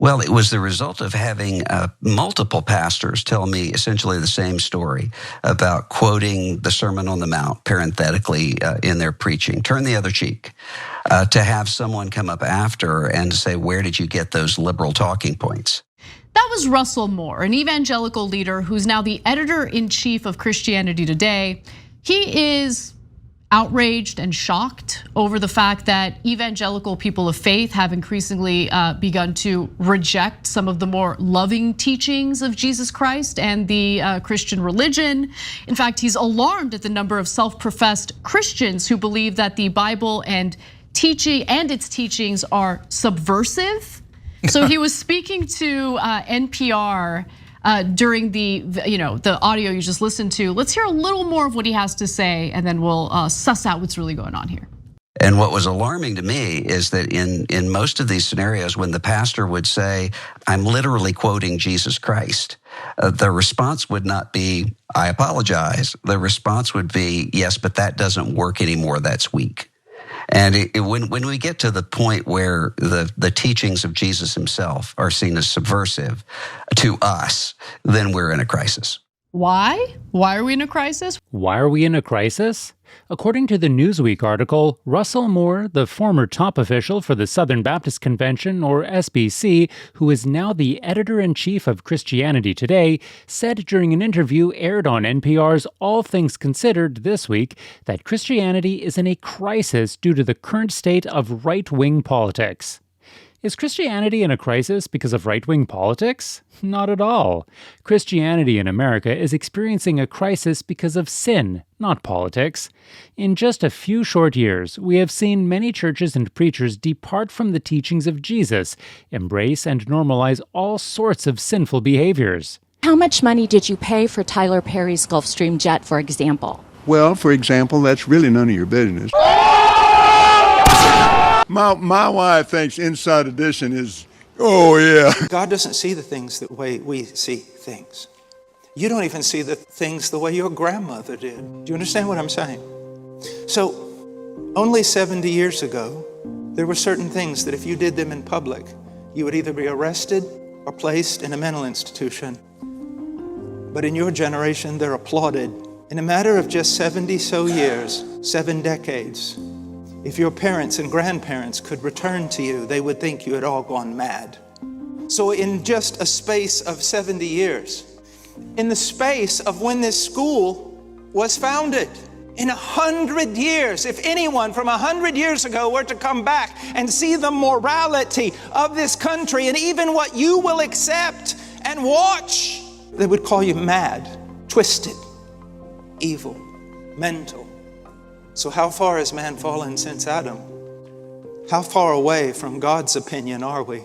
Well, it was the result of having multiple pastors tell me essentially the same story about quoting the Sermon on the Mount parenthetically in their preaching. Turn the other cheek. To have someone come up after and say, where did you get those liberal talking points? That was Russell Moore, an evangelical leader who's now the editor-in-chief of Christianity Today. He is outraged and shocked over the fact that evangelical people of faith have increasingly begun to reject some of the more loving teachings of Jesus Christ and the Christian religion. In fact, he's alarmed at the number of self-professed Christians who believe that the Bible and its teachings are subversive. So he was speaking to NPR during the audio you just listened to. Let's hear a little more of what he has to say, and then we'll suss out what's really going on here. And what was alarming to me is that in most of these scenarios, when the pastor would say, I'm literally quoting Jesus Christ, the response would not be, I apologize. The response would be, yes, but that doesn't work anymore. That's weak. And when we get to the point where the teachings of Jesus himself are seen as subversive to us, then we're in a crisis. Why? Why are we in a crisis? Why are we in a crisis? According to the Newsweek article, Russell Moore, the former top official for the Southern Baptist Convention, or SBC, who is now the editor-in-chief of Christianity Today, said during an interview aired on NPR's All Things Considered this week that Christianity is in a crisis due to the current state of right-wing politics. Is Christianity in a crisis because of right-wing politics? Not at all. Christianity in America is experiencing a crisis because of sin, not politics. In just a few short years, we have seen many churches and preachers depart from the teachings of Jesus, embrace and normalize all sorts of sinful behaviors. How much money did you pay for Tyler Perry's Gulfstream jet, for example? Well, for example, that's really none of your business. My wife thinks Inside Edition is, oh yeah. God doesn't see the things the way we see things. You don't even see the things the way your grandmother did. Do you understand what I'm saying? So, only 70 years ago, there were certain things that if you did them in public, you would either be arrested or placed in a mental institution. But in your generation, they're applauded. In a matter of just 70 so years, 7 decades, if your parents and grandparents could return to you, they would think you had all gone mad. So in just a space of 70 years, in the space of when this school was founded, in 100 years, if anyone from 100 years ago were to come back and see the morality of this country and even what you will accept and watch, they would call you mad, twisted, evil, mental. So how far has man fallen since Adam? How far away from God's opinion are we?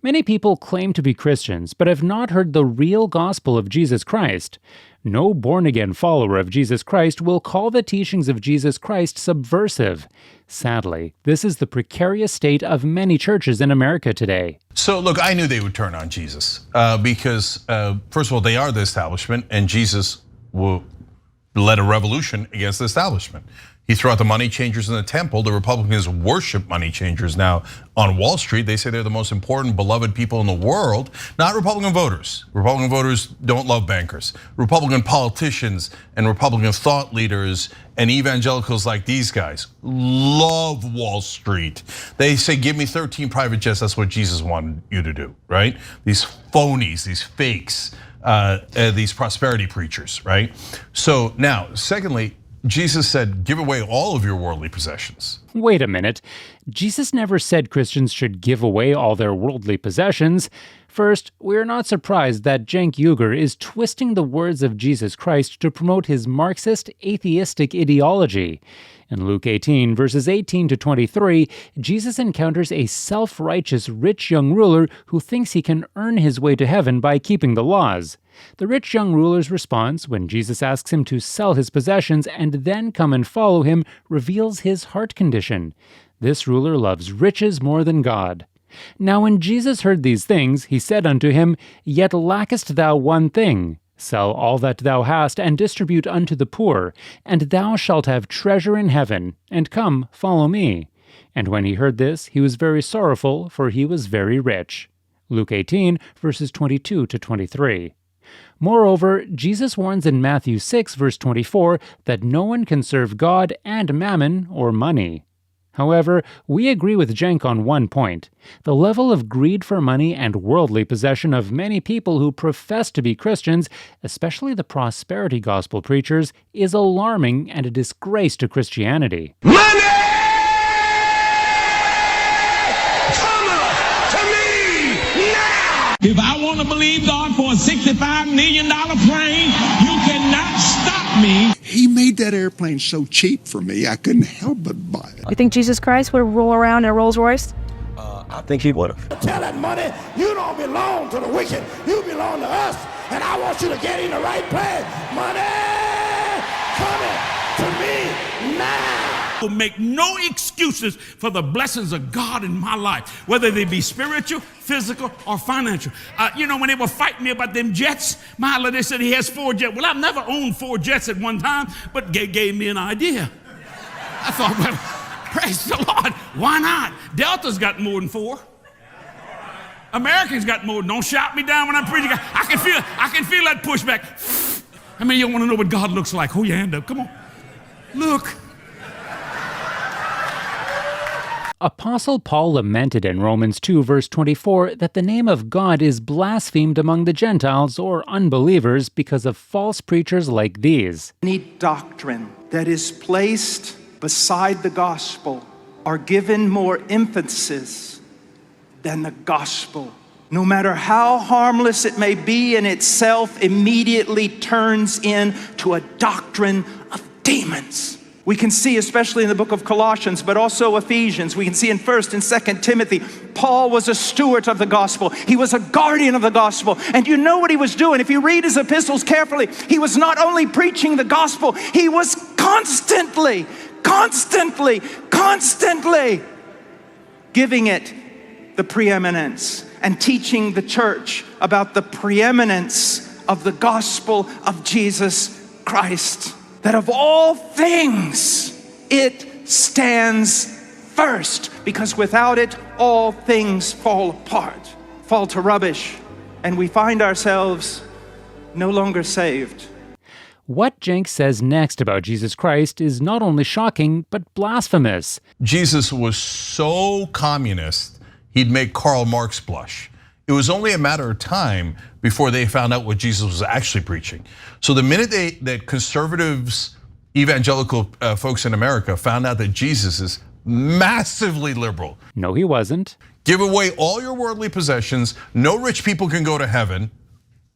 Many people claim to be Christians, but have not heard the real gospel of Jesus Christ. No born-again follower of Jesus Christ will call the teachings of Jesus Christ subversive. Sadly, this is the precarious state of many churches in America today. So look, I knew they would turn on Jesus because first of all, they are the establishment, and Jesus led a revolution against the establishment. He threw out the money changers in the temple. The Republicans worship money changers now on Wall Street. They say they're the most important, beloved people in the world, not Republican voters. Republican voters don't love bankers. Republican politicians and Republican thought leaders and evangelicals like these guys love Wall Street. They say, give me 13 private jets. That's what Jesus wanted you to do, right? These phonies, these fakes, these prosperity preachers, right? So now, secondly, Jesus said, give away all of your worldly possessions. Wait a minute. Jesus never said Christians should give away all their worldly possessions. First, we're not surprised that Cenk Uygur is twisting the words of Jesus Christ to promote his Marxist atheistic ideology. In Luke 18, verses 18 to 23, Jesus encounters a self-righteous rich young ruler who thinks he can earn his way to heaven by keeping the laws. The rich young ruler's response, when Jesus asks him to sell his possessions and then come and follow him, reveals his heart condition. This ruler loves riches more than God. Now when Jesus heard these things, he said unto him, Yet lackest thou one thing. Sell all that thou hast, and distribute unto the poor, and thou shalt have treasure in heaven, and come, follow me. And when he heard this, he was very sorrowful, for he was very rich. Luke 18, verses 22 to 23. Moreover, Jesus warns in Matthew 6, verse 24, that no one can serve God and mammon, or money. However, we agree with Cenk on one point. The level of greed for money and worldly possession of many people who profess to be Christians, especially the prosperity gospel preachers, is alarming and a disgrace to Christianity. Money! Come to me now! If I want to believe God for a $65 million plane, you cannot stop me. He made that airplane so cheap for me, I couldn't help but buy it. You think Jesus Christ would roll around in a Rolls Royce? I think he would have. Tell that money, you don't belong to the wicked, you belong to us, and I want you to get in the right place. Money coming to me now. Make no excuses for the blessings of God in my life, whether they be spiritual, physical, or financial. When they were fighting me about them jets, they said he has 4 jets. Well, I've never owned 4 jets at one time, but gave me an idea. I thought, well, praise the Lord, why not? Delta's got more than 4. Americans got more. Don't shout me down when I'm preaching. I can feel that pushback. I mean, you want to know what God looks like? Hold your hand up. Come on. Look. Apostle Paul lamented in Romans 2, verse 24, that the name of God is blasphemed among the Gentiles or unbelievers because of false preachers like these. Any doctrine that is placed beside the gospel or given more emphasis than the gospel, no matter how harmless it may be in itself, immediately turns into a doctrine of demons. We can see, especially in the book of Colossians, but also Ephesians, we can see in 1st and 2nd Timothy, Paul was a steward of the gospel. He was a guardian of the gospel. And you know what he was doing. If you read his epistles carefully, he was not only preaching the gospel, he was constantly giving it the preeminence and teaching the church about the preeminence of the gospel of Jesus Christ. That of all things, it stands first, because without it, all things fall apart, fall to rubbish, and we find ourselves no longer saved. What Cenk says next about Jesus Christ is not only shocking, but blasphemous. Jesus was so communist, he'd make Karl Marx blush. It was only a matter of time before they found out what Jesus was actually preaching. So the minute that conservatives, evangelical folks in America found out that Jesus is massively liberal. No, he wasn't. Give away all your worldly possessions. No rich people can go to heaven.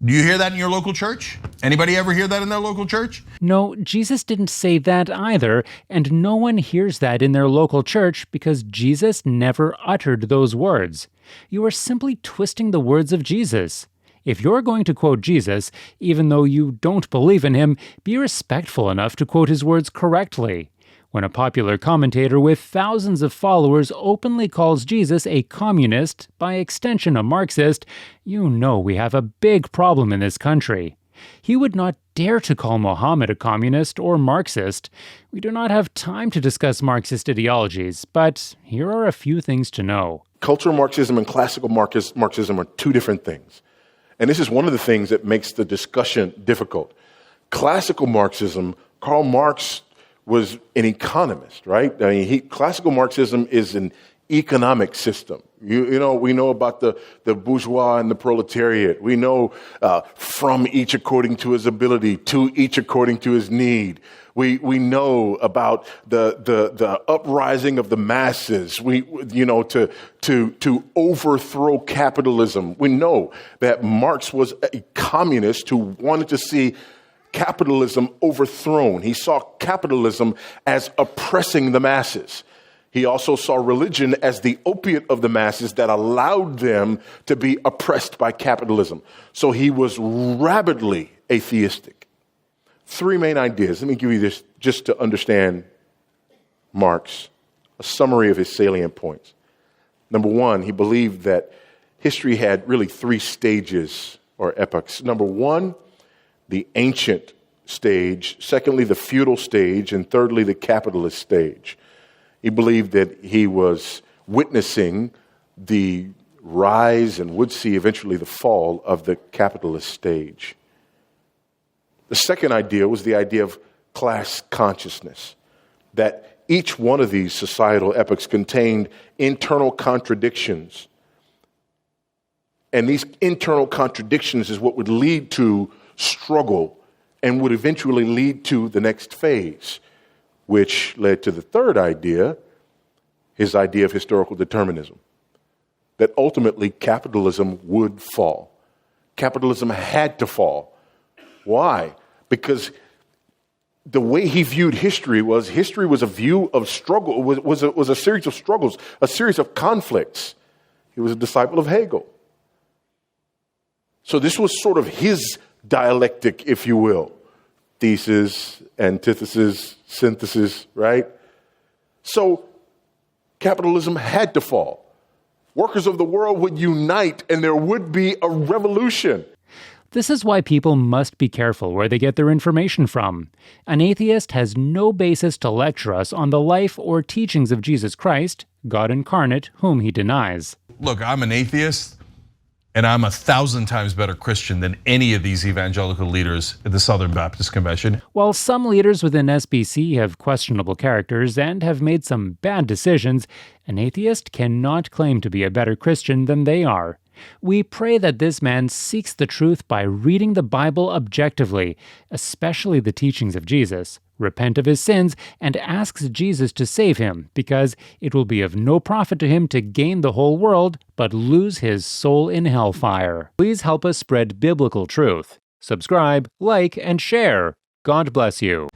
Do you hear that in your local church? Anybody ever hear that in their local church? No, Jesus didn't say that either, and no one hears that in their local church because Jesus never uttered those words. You are simply twisting the words of Jesus. If you're going to quote Jesus, even though you don't believe in him, be respectful enough to quote his words correctly. When a popular commentator with thousands of followers openly calls Jesus a communist, by extension a Marxist, you know we have a big problem in this country. He would not dare to call Mohammed a communist or Marxist. We do not have time to discuss Marxist ideologies, but here are a few things to know. Cultural Marxism and classical Marxism are two different things. And this is one of the things that makes the discussion difficult. Classical Marxism, Karl Marx was an economist, right? I mean, classical Marxism is an economic system. You know, we know about the bourgeois and the proletariat. We know from each according to his ability, to each according to his need. We know about the uprising of the masses. To overthrow capitalism. We know that Marx was a communist who wanted to see capitalism overthrown. He saw capitalism as oppressing the masses. He also saw religion as the opiate of the masses that allowed them to be oppressed by capitalism. So he was rabidly atheistic. 3 main ideas. Let me give you this just to understand Marx, a summary of his salient points. Number 1, he believed that history had really 3 stages or epochs. Number 1, the ancient stage. Secondly, the feudal stage. And thirdly, the capitalist stage. He believed that he was witnessing the rise and would see eventually the fall of the capitalist stage. The second idea was the idea of class consciousness, that each one of these societal epochs contained internal contradictions. And these internal contradictions is what would lead to struggle and would eventually lead to the next phase, which led to the third idea, his idea of historical determinism, that ultimately capitalism would fall. Capitalism had to fall. Why? Because the way he viewed history was a view of struggle, was a series of struggles, a series of conflicts. He was a disciple of Hegel. So this was sort of his dialectic, if you will. Thesis, antithesis, synthesis, right? So capitalism had to fall. Workers of the world would unite and there would be a revolution. This is why people must be careful where they get their information from. An atheist has no basis to lecture us on the life or teachings of Jesus Christ, God incarnate, whom he denies. Look, I'm an atheist, and I'm 1,000 times better Christian than any of these evangelical leaders at the Southern Baptist Convention. While some leaders within SBC have questionable characters and have made some bad decisions, an atheist cannot claim to be a better Christian than they are. We pray that this man seeks the truth by reading the Bible objectively, especially the teachings of Jesus, repent of his sins, and asks Jesus to save him, because it will be of no profit to him to gain the whole world, but lose his soul in hellfire. Please help us spread biblical truth. Subscribe, like, and share. God bless you.